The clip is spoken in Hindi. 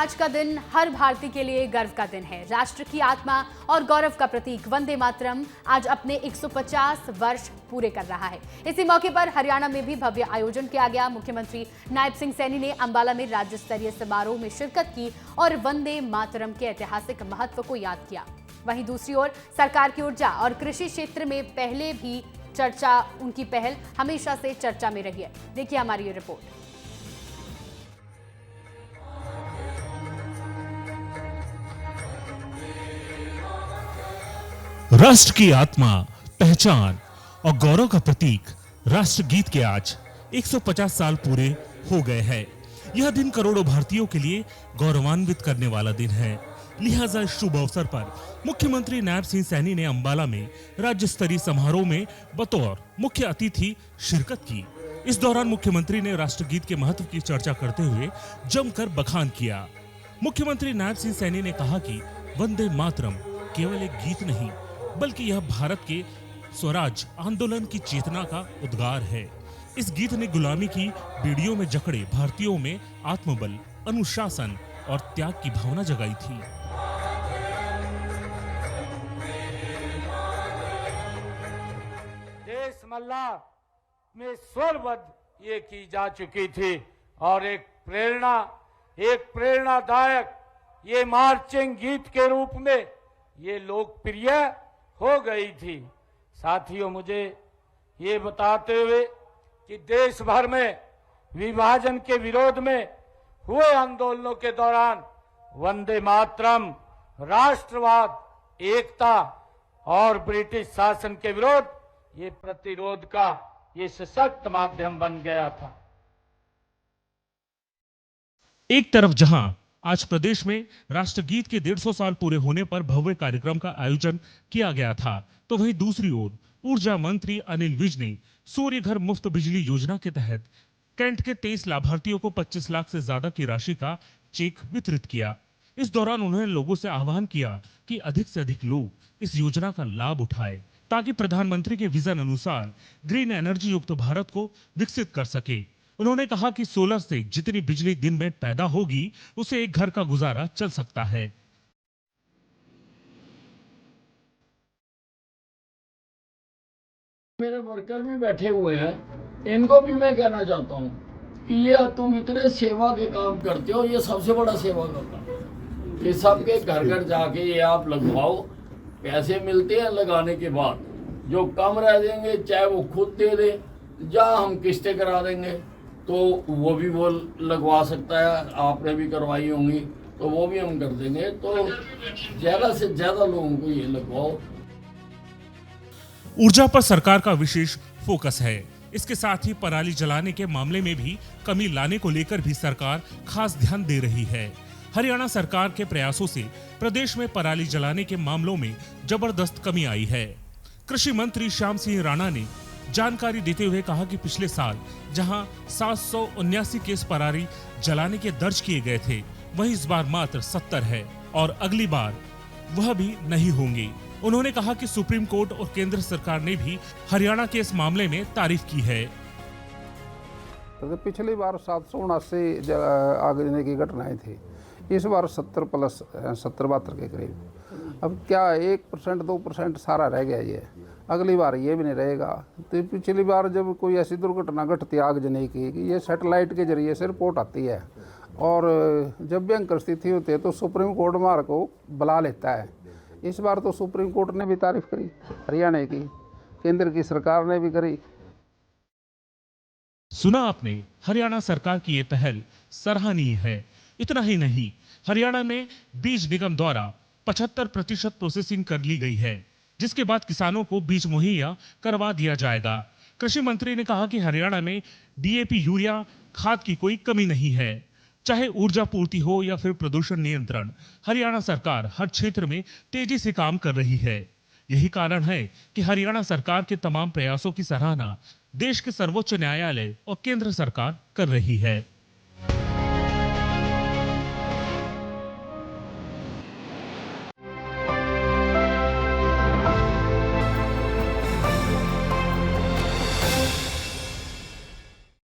आज का दिन हर भारतीय के लिए गर्व का दिन है। राष्ट्र की आत्मा और गौरव का प्रतीक वंदे मातरम आज अपने 150 वर्ष पूरे कर रहा है। इसी मौके पर हरियाणा में भी भव्य आयोजन किया गया। मुख्यमंत्री नायब सिंह सैनी ने अंबाला में राज्य स्तरीय समारोह में शिरकत की और वंदे मातरम के ऐतिहासिक महत्व को याद किया। वहीं दूसरी ओर सरकार की ऊर्जा और कृषि क्षेत्र में पहले भी चर्चा, उनकी पहल हमेशा से चर्चा में रही है। देखिए हमारी ये रिपोर्ट। राष्ट्र की आत्मा, पहचान और गौरव का प्रतीक राष्ट्रगीत के आज 150 साल पूरे हो गए हैं। यह दिन करोड़ों भारतीयों के लिए गौरवान्वित करने वाला दिन है। लिहाजा इस शुभ अवसर पर मुख्यमंत्री नायब सिंह सैनी ने अंबाला में राज्य स्तरीय समारोह में बतौर मुख्य अतिथि शिरकत की। इस दौरान मुख्यमंत्री ने राष्ट्रगीत के महत्व की चर्चा करते हुए जमकर बखान किया। मुख्यमंत्री नायब सिंह सैनी ने कहा कि वंदे मातरम केवल एक गीत नहीं, बल्कि यह भारत के स्वराज आंदोलन की चेतना का उद्गार है। इस गीत ने गुलामी की बेड़ियों में जकड़े भारतीयों में आत्मबल, अनुशासन और त्याग की भावना जगाई थी। देश मल्ला में स्वरबद्ध ये की जा चुकी थी और एक प्रेरणादायक ये मार्चिंग गीत के रूप में ये लोकप्रिय हो गई थी। साथियों, मुझे ये बताते हुए कि देश भर में विभाजन के विरोध में हुए आंदोलनों के दौरान वंदे मातरम राष्ट्रवाद, एकता और ब्रिटिश शासन के विरोध ये प्रतिरोध का ये सशक्त माध्यम बन गया था। एक तरफ जहां आज प्रदेश में राष्ट्रगीत के 150 साल पूरे होने पर भव्य कार्यक्रम का आयोजन किया गया था, तो वहीं दूसरी ओर ऊर्जा मंत्री अनिल विज ने सूर्य घर मुफ्त बिजली योजना के तहत कैंट के 23 लाभार्थियों को 25 लाख से ज्यादा की राशि का चेक वितरित किया। इस दौरान उन्होंने लोगों से आह्वान किया कि अधिक से अधिक लोग इस योजना का लाभ उठाएं, ताकि प्रधानमंत्री के विजन अनुसार ग्रीन एनर्जी युक्त भारत को विकसित कर सके। उन्होंने कहा कि सोलर से जितनी बिजली दिन में पैदा होगी, उसे एक घर का गुजारा चल सकता है। मेरे वर्कर भी बैठे हुए हैं, इनको भी मैं कहना चाहता हूँ कि ये तुम इतने सेवा के काम करते हो, ये सबसे बड़ा सेवा का काम। ये सबके घर घर जाके ये आप लगवाओ। पैसे मिलते हैं लगाने के बाद, जो कम रह देंगे चाहे वो खुद दे दे, या हम किस्तें करा देंगे तो वो भी वो लगवा सकता है। आपने भी करवाई होंगी तो वो भी हम कर देंगे। तो ज्यादा से ज्यादा लोगों को ये लगवाओ। ऊर्जा पर सरकार का विशेष फोकस है। इसके साथ ही पराली जलाने के मामले में भी कमी लाने को लेकर भी सरकार खास ध्यान दे रही है। हरियाणा सरकार के प्रयासों से प्रदेश में पराली जलाने के मामलों में जबरदस्त कमी आई है। कृषि मंत्री श्याम सिंह राणा ने जानकारी देते हुए कहा कि पिछले साल जहां 779 केस पराली जलाने के दर्ज किए गए थे, वहीं इस बार मात्र 70 है और अगली बार वह भी नहीं होंगे। उन्होंने कहा कि सुप्रीम कोर्ट और केंद्र सरकार ने भी हरियाणा के इस मामले में तारीफ की है। तो पिछली बार 779 आग लगने की घटनाएं थी, इस बार 70 प्लस 70-72 के करीब। अब क्या 1% 2% सारा रह गया ये, अगली बार ये भी नहीं रहेगा। तो पिछली बार जब कोई ऐसी दुर्घटना घटती आग जलने की, ये सैटेलाइट के जरिए से रिपोर्ट आती है और जब भयंकर स्थिति होती है तो सुप्रीम कोर्ट मार को बुला लेता है। इस बार तो सुप्रीम कोर्ट ने भी तारीफ करी हरियाणा की, केंद्र की सरकार ने भी करी। सुना आपने, हरियाणा सरकार की ये पहल सराहनीय है। इतना ही नहीं, हरियाणा में बीज निगम द्वारा 75% प्रोसेसिंग कर ली गई है, जिसके बाद किसानों को बीज मुहैया करवा दिया जाएगा। कृषि मंत्री ने कहा कि हरियाणा में डीएपी, यूरिया खाद की कोई कमी नहीं है। चाहे ऊर्जा पूर्ति हो या फिर प्रदूषण नियंत्रण, हरियाणा सरकार हर क्षेत्र में तेजी से काम कर रही है। यही कारण है कि हरियाणा सरकार के तमाम प्रयासों की सराहना देश के सर्वोच्च न्यायालय और केंद्र सरकार कर रही है।